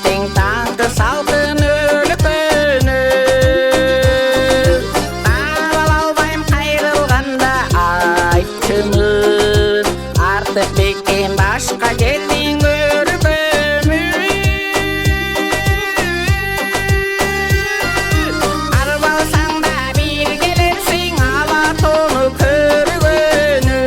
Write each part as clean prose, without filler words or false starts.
Ертең таңғы салқын өлкөні таба албайм кайрылганда айтчымын артык бектен башка жердин көргөнү арбалсаң да бир келерсиң ала тоону көргөнү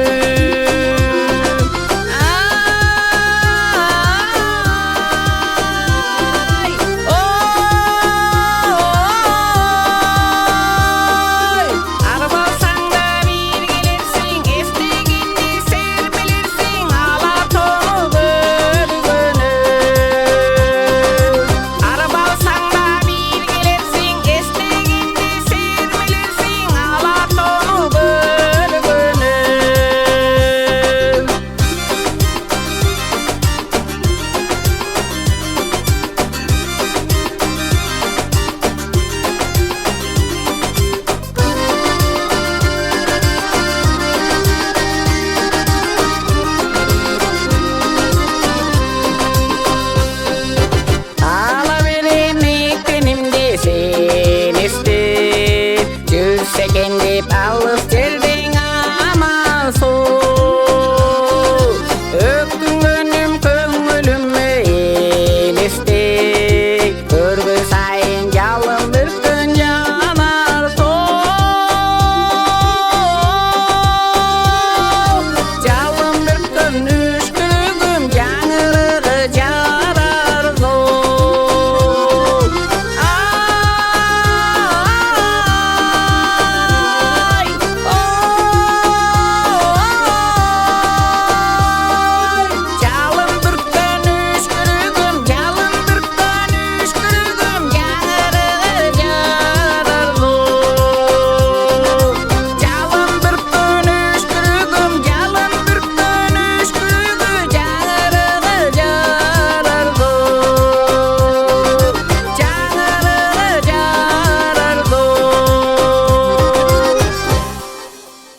арбалсаң да бир келерсиң эстегенде серпилерсиң ала тоону көргөнү арбалсаң да бир келерсиң эстегенде серпилерсиң ала тоону көргөнү ала берем экенимди сен эстеп жүрсө экен деп алыс